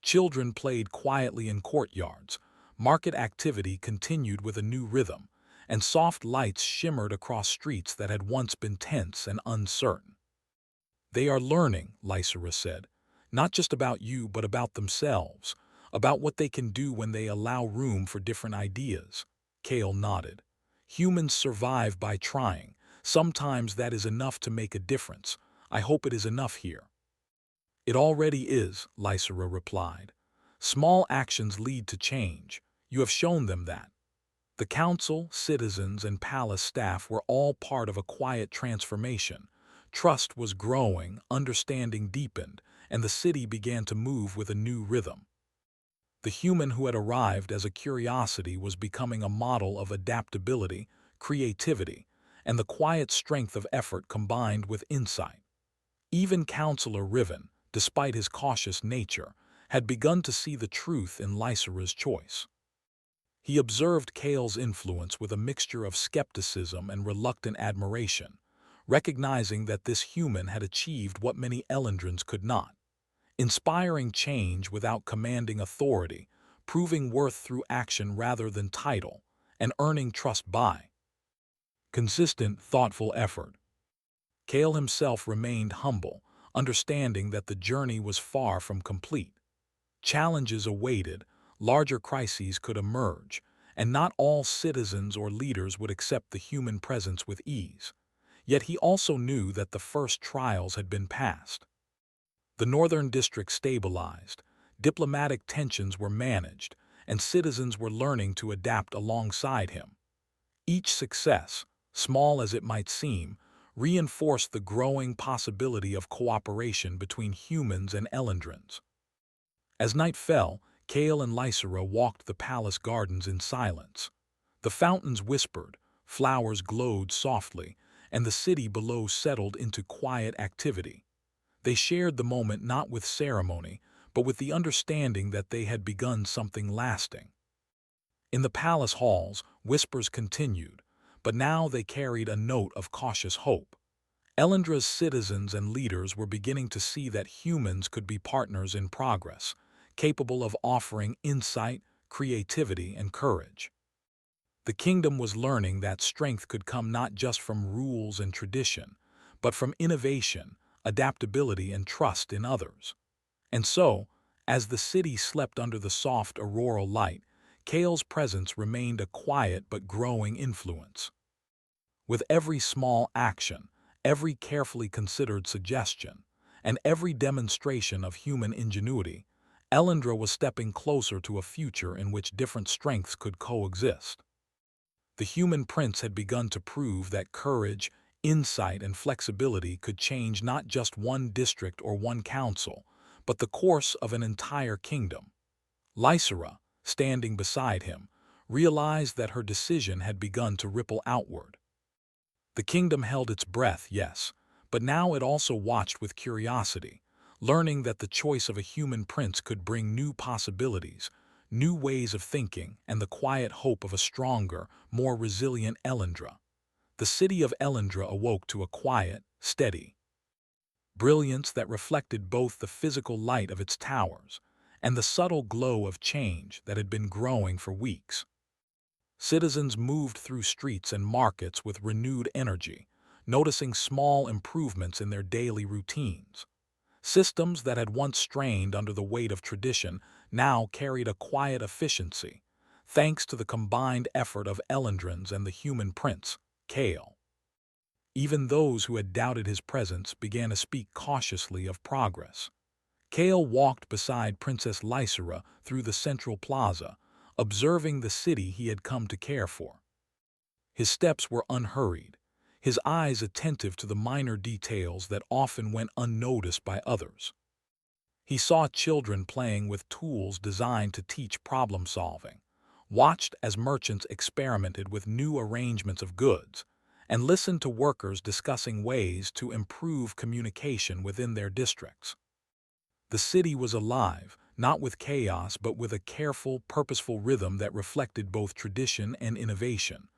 Children played quietly in courtyards, market activity continued with a new rhythm, and soft lights shimmered across streets that had once been tense and uncertain. "They are learning," Lysera said, "not just about you but about themselves, about what they can do when they allow room for different ideas." Kale nodded. "Humans survive by trying. Sometimes that is enough to make a difference. I hope it is enough here." "It already is," Lysera replied. "Small actions lead to change. You have shown them that." The council, citizens, and palace staff were all part of a quiet transformation. Trust was growing, understanding deepened, and the city began to move with a new rhythm. The human who had arrived as a curiosity was becoming a model of adaptability, creativity, and the quiet strength of effort combined with insight. Even Counselor Riven, despite his cautious nature, had begun to see the truth in Lysera's choice. He observed Kale's influence with a mixture of skepticism and reluctant admiration, recognizing that this human had achieved what many Elendrins could not: inspiring change without commanding authority, proving worth through action rather than title, and earning trust by consistent, thoughtful effort. Kale himself remained humble, understanding that the journey was far from complete. Challenges awaited, larger crises could emerge, and not all citizens or leaders would accept the human presence with ease. Yet he also knew that the first trials had been passed. The northern district stabilized, diplomatic tensions were managed, and citizens were learning to adapt alongside him. Each success, small as it might seem, reinforced the growing possibility of cooperation between humans and Elendrins. As night fell, Kale and Lysera walked the palace gardens in silence. The fountains whispered, flowers glowed softly, and the city below settled into quiet activity. They shared the moment not with ceremony, but with the understanding that they had begun something lasting. In the palace halls, whispers continued, but now they carried a note of cautious hope. Elendra's citizens and leaders were beginning to see that humans could be partners in progress, capable of offering insight, creativity, and courage. The kingdom was learning that strength could come not just from rules and tradition, but from innovation, adaptability, and trust in others. And so, as the city slept under the soft auroral light, Kale's presence remained a quiet but growing influence. With every small action, every carefully considered suggestion, and every demonstration of human ingenuity, Elendra was stepping closer to a future in which different strengths could coexist. The human prince had begun to prove that courage, insight, and flexibility could change not just one district or one council, but the course of an entire kingdom. Lysera, standing beside him, realized that her decision had begun to ripple outward. The kingdom held its breath, yes, but now it also watched with curiosity, learning that the choice of a human prince could bring new possibilities, new ways of thinking, and the quiet hope of a stronger, more resilient Elendra. The city of Elendra awoke to a quiet, steady brilliance that reflected both the physical light of its towers and the subtle glow of change that had been growing for weeks. Citizens moved through streets and markets with renewed energy, noticing small improvements in their daily routines. Systems that had once strained under the weight of tradition now carried a quiet efficiency, thanks to the combined effort of Elendrins and the human prince, Kale. Even those who had doubted his presence began to speak cautiously of progress. Kale walked beside Princess Lysera through the central plaza, observing the city he had come to care for. His steps were unhurried, his eyes attentive to the minor details that often went unnoticed by others. He saw children playing with tools designed to teach problem-solving, watched as merchants experimented with new arrangements of goods, and listened to workers discussing ways to improve communication within their districts. The city was alive, not with chaos but with a careful, purposeful rhythm that reflected both tradition and innovation.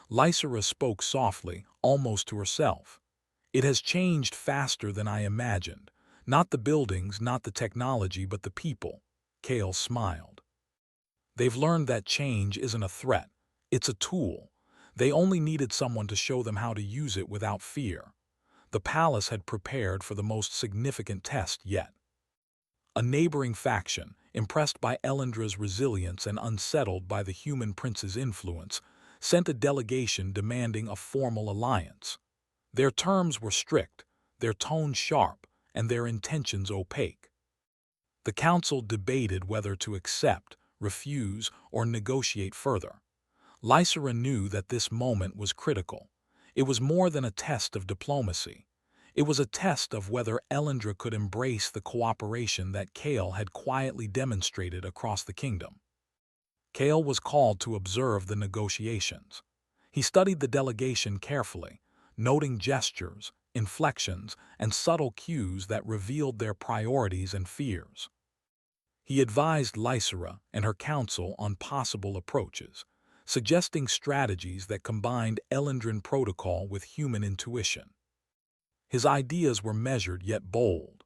Lysera spoke softly, almost to herself. "It has changed faster than I imagined. Not the buildings, not the technology, but the people." Kale smiled. "They've learned that change isn't a threat. It's a tool. They only needed someone to show them how to use it without fear." The palace had prepared for the most significant test yet. A neighboring faction, impressed by Elendra's resilience and unsettled by the human prince's influence, sent a delegation demanding a formal alliance. Their terms were strict, their tone sharp, and their intentions opaque. The council debated whether to accept, refuse, or negotiate further. Lysera knew that this moment was critical. It was more than a test of diplomacy. It was a test of whether Elendra could embrace the cooperation that Kale had quietly demonstrated across the kingdom. Kale was called to observe the negotiations. He studied the delegation carefully, noting gestures, inflections, and subtle cues that revealed their priorities and fears. He advised Lysera and her council on possible approaches, suggesting strategies that combined Elendran protocol with human intuition. His ideas were measured yet bold.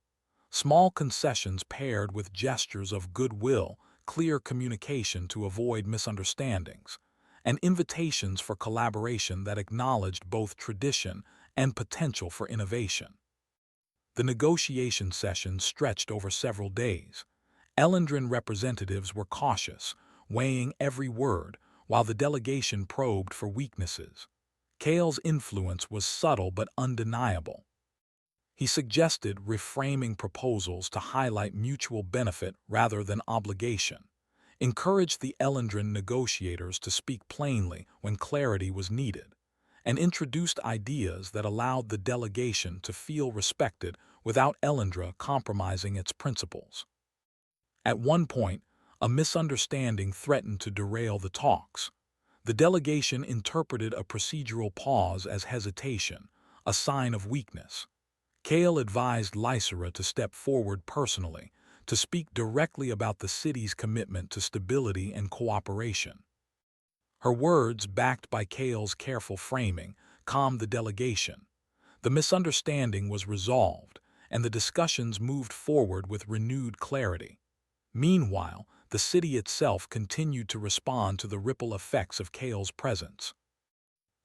Small concessions paired with gestures of goodwill, clear communication to avoid misunderstandings, and invitations for collaboration that acknowledged both tradition and potential for innovation. The negotiation sessions stretched over several days. Elendran representatives were cautious, weighing every word, while the delegation probed for weaknesses. Kale's influence was subtle but undeniable. He suggested reframing proposals to highlight mutual benefit rather than obligation, encouraged the Elendran negotiators to speak plainly when clarity was needed, and introduced ideas that allowed the delegation to feel respected without Elendra compromising its principles. At one point, a misunderstanding threatened to derail the talks. The delegation interpreted a procedural pause as hesitation, a sign of weakness. Kale advised Lysera to step forward personally, to speak directly about the city's commitment to stability and cooperation. Her words, backed by Kale's careful framing, calmed the delegation. The misunderstanding was resolved, and the discussions moved forward with renewed clarity. Meanwhile, the city itself continued to respond to the ripple effects of Kale's presence.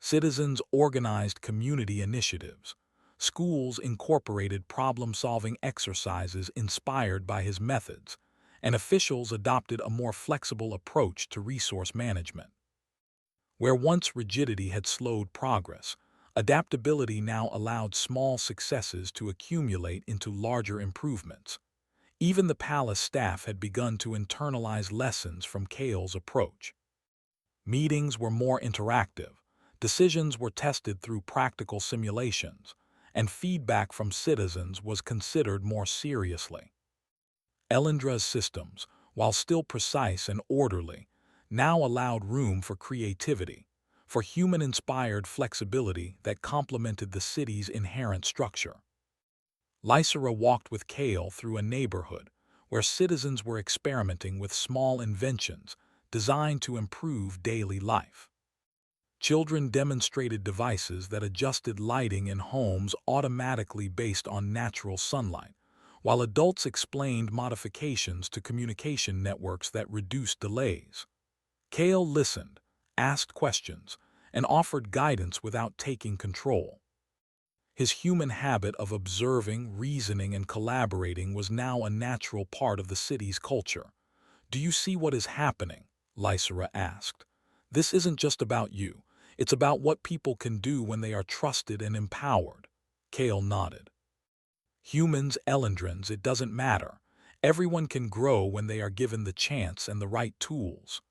Citizens organized community initiatives. Schools incorporated problem-solving exercises inspired by his methods, and officials adopted a more flexible approach to resource management. Where once rigidity had slowed progress, adaptability now allowed small successes to accumulate into larger improvements. Even the palace staff had begun to internalize lessons from Kale's approach. Meetings were more interactive, decisions were tested through practical simulations, and feedback from citizens was considered more seriously. Elendra's systems, while still precise and orderly, now allowed room for creativity, for human-inspired flexibility that complemented the city's inherent structure. Lysera walked with Kale through a neighborhood where citizens were experimenting with small inventions designed to improve daily life. Children demonstrated devices that adjusted lighting in homes automatically based on natural sunlight, while adults explained modifications to communication networks that reduced delays. Kale listened, asked questions, and offered guidance without taking control. His human habit of observing, reasoning, and collaborating was now a natural part of the city's culture. "Do you see what is happening?" Lysera asked. "This isn't just about you. It's about what people can do when they are trusted and empowered." Kale nodded. "Humans, Elendrans, it doesn't matter. Everyone can grow when they are given the chance and the right tools."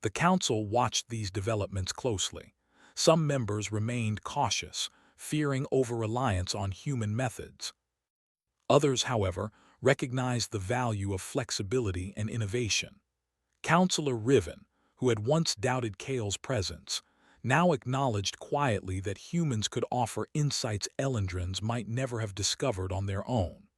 The council watched these developments closely. Some members remained cautious, fearing over-reliance on human methods. Others, however, recognized the value of flexibility and innovation. Councillor Riven, who had once doubted Kale's presence, now acknowledged quietly that humans could offer insights Elendrans might never have discovered on their own.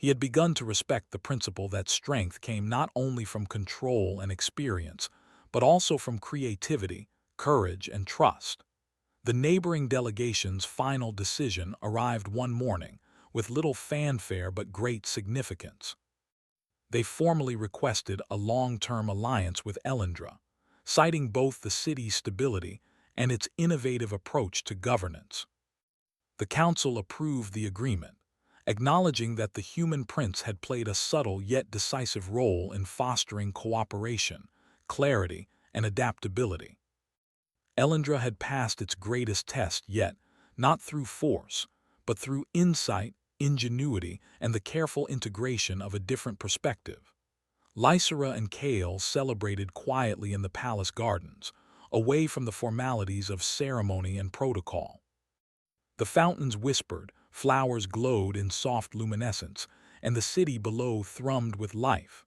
He had begun to respect the principle that strength came not only from control and experience, but also from creativity, courage, and trust. The neighboring delegation's final decision arrived one morning, with little fanfare but great significance. They formally requested a long-term alliance with Elendra, citing both the city's stability and its innovative approach to governance. The council approved the agreement, acknowledging that the human prince had played a subtle yet decisive role in fostering cooperation, clarity, and adaptability. Elendra had passed its greatest test yet, not through force, but through insight, ingenuity, and the careful integration of a different perspective. Lysera and Kale celebrated quietly in the palace gardens, away from the formalities of ceremony and protocol. The fountains whispered, flowers glowed in soft luminescence, and the city below thrummed with life.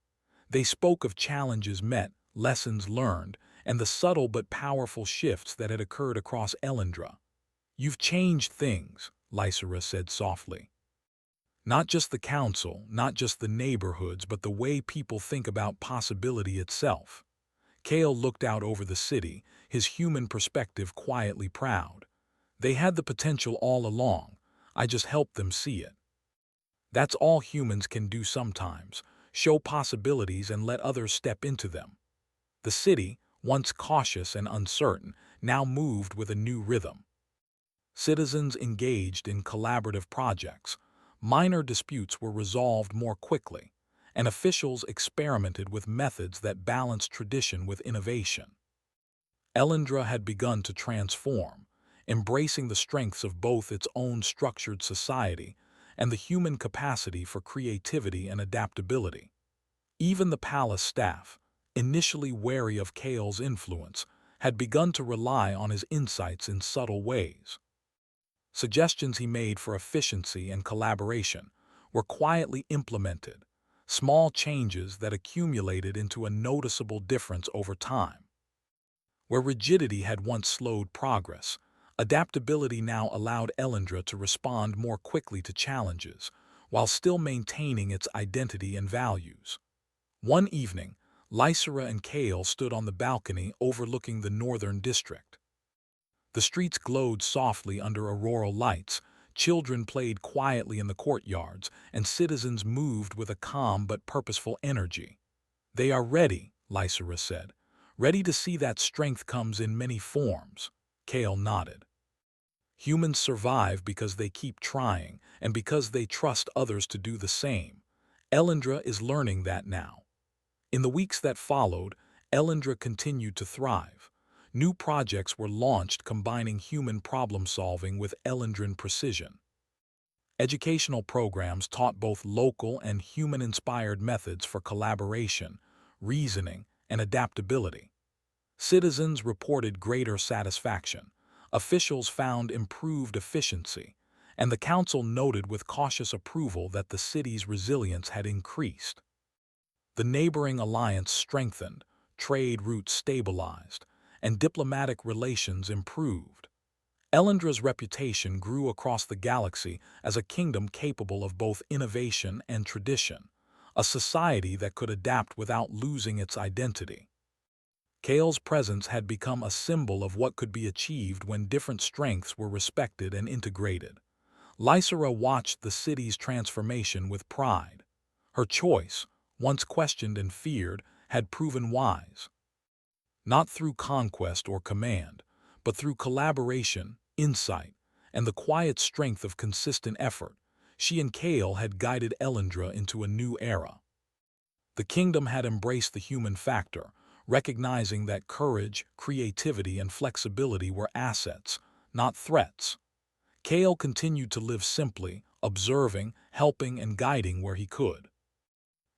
They spoke of challenges met, lessons learned, and the subtle but powerful shifts that had occurred across Elendra. "You've changed things," Lysera said softly. "Not just the council, not just the neighborhoods, but the way people think about possibility itself." Kale looked out over the city, his human perspective quietly proud. "They had the potential all along. I just helped them see it. That's all humans can do sometimes, show possibilities and let others step into them." The city, once cautious and uncertain, now moved with a new rhythm. Citizens engaged in collaborative projects, minor disputes were resolved more quickly, and officials experimented with methods that balanced tradition with innovation. Elendra had begun to transform, embracing the strengths of both its own structured society and the human capacity for creativity and adaptability. Even the palace staff, initially wary of Kale's influence, had begun to rely on his insights in subtle ways. Suggestions he made for efficiency and collaboration were quietly implemented, small changes that accumulated into a noticeable difference over time. Where rigidity had once slowed progress, adaptability now allowed Elendra to respond more quickly to challenges, while still maintaining its identity and values. One evening, Lysera and Kale stood on the balcony overlooking the northern district. The streets glowed softly under auroral lights, children played quietly in the courtyards, and citizens moved with a calm but purposeful energy. "They are ready," Lysera said. "Ready to see that strength comes in many forms." Kale nodded. "Humans survive because they keep trying, and because they trust others to do the same. Elendra is learning that now." In the weeks that followed, Elendra continued to thrive. New projects were launched combining human problem-solving with Elendran precision. Educational programs taught both local and human-inspired methods for collaboration, reasoning, and adaptability. Citizens reported greater satisfaction, officials found improved efficiency, and the council noted with cautious approval that the city's resilience had increased. The neighboring alliance strengthened, trade routes stabilized, and diplomatic relations improved. Elendra's reputation grew across the galaxy as a kingdom capable of both innovation and tradition, a society that could adapt without losing its identity. Kale's presence had become a symbol of what could be achieved when different strengths were respected and integrated. Lysera watched the city's transformation with pride. Her choice, once questioned and feared, had proven wise. Not through conquest or command, but through collaboration, insight, and the quiet strength of consistent effort, she and Kale had guided Elendra into a new era. The kingdom had embraced the human factor, recognizing that courage, creativity, and flexibility were assets, not threats. Kale continued to live simply, observing, helping, and guiding where he could.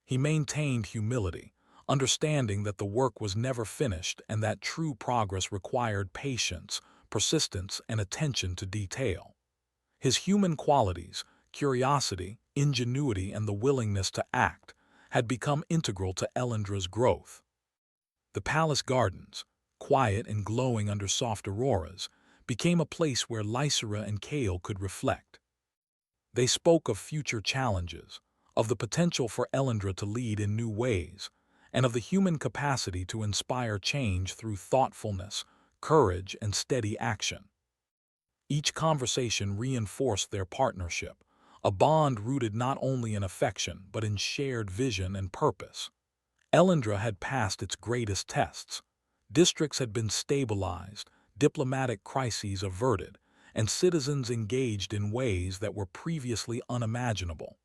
He maintained humility, understanding that the work was never finished and that true progress required patience, persistence, and attention to detail. His human qualities, curiosity, ingenuity, and the willingness to act, had become integral to Elendra's growth. The palace gardens, quiet and glowing under soft auroras, became a place where Lysera and Kale could reflect. They spoke of future challenges, of the potential for Elendra to lead in new ways, and of the human capacity to inspire change through thoughtfulness, courage, and steady action. Each conversation reinforced their partnership, a bond rooted not only in affection but in shared vision and purpose. Elendra had passed its greatest tests. Districts had been stabilized, diplomatic crises averted, and citizens engaged in ways that were previously unimaginable.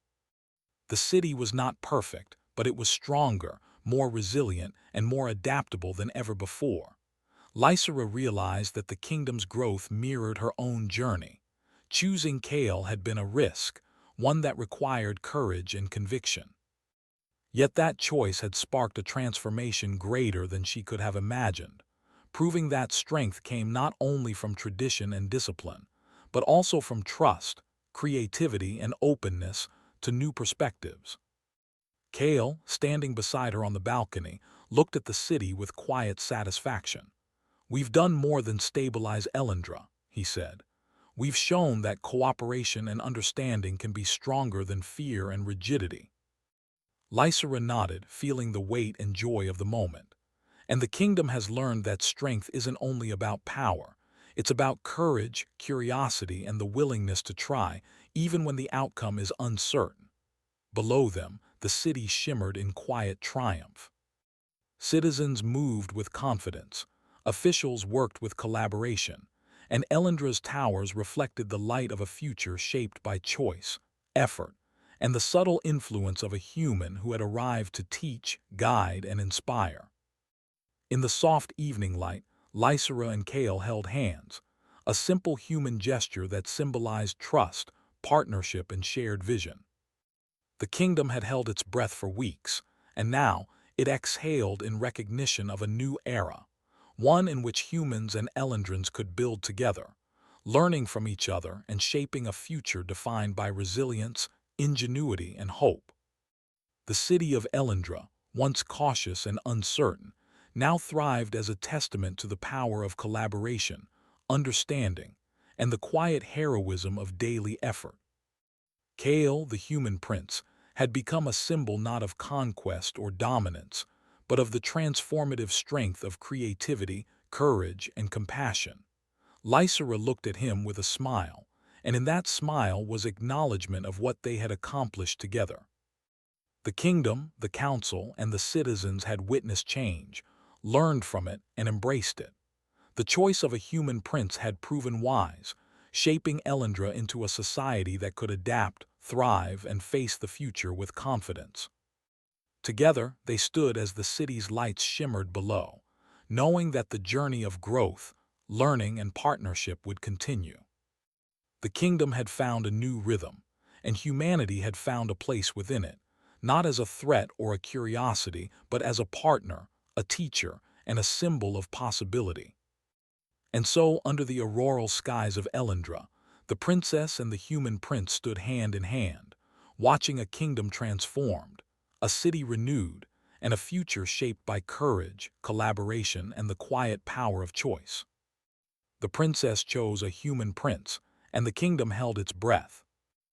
The city was not perfect, but it was stronger, more resilient, and more adaptable than ever before. Lysera realized that the kingdom's growth mirrored her own journey. Choosing Kale had been a risk, one that required courage and conviction. Yet that choice had sparked a transformation greater than she could have imagined, proving that strength came not only from tradition and discipline, but also from trust, creativity, and openness to new perspectives. Kale, standing beside her on the balcony, looked at the city with quiet satisfaction. "We've done more than stabilize Elendra," he said. "We've shown that cooperation and understanding can be stronger than fear and rigidity." Lysera nodded, feeling the weight and joy of the moment. And the kingdom has learned that strength isn't only about power. It's about courage, curiosity, and the willingness to try, even when the outcome is uncertain. Below them, the city shimmered in quiet triumph. Citizens moved with confidence, officials worked with collaboration, and Elendra's towers reflected the light of a future shaped by choice, effort, and the subtle influence of a human who had arrived to teach, guide, and inspire. In the soft evening light, Lysera and Kale held hands, a simple human gesture that symbolized trust, partnership, and shared vision. The kingdom had held its breath for weeks, and now it exhaled in recognition of a new era, one in which humans and Elendrans could build together, learning from each other and shaping a future defined by resilience, ingenuity, and hope. The city of Elendra, once cautious and uncertain, now thrived as a testament to the power of collaboration, understanding, and the quiet heroism of daily effort. Kale, the human prince, had become a symbol not of conquest or dominance, but of the transformative strength of creativity, courage, and compassion. Lysera looked at him with a smile, and in that smile was acknowledgement of what they had accomplished together. The kingdom, the council, and the citizens had witnessed change, learned from it, and embraced it. The choice of a human prince had proven wise, shaping Elendra into a society that could adapt, thrive, and face the future with confidence. Together, they stood as the city's lights shimmered below, knowing that the journey of growth, learning, and partnership would continue. The kingdom had found a new rhythm, and humanity had found a place within it, not as a threat or a curiosity, but as a partner, a teacher, and a symbol of possibility. And so, under the auroral skies of Elendra, the princess and the human prince stood hand in hand, watching a kingdom transformed, a city renewed, and a future shaped by courage, collaboration, and the quiet power of choice. The princess chose a human prince, and the kingdom held its breath,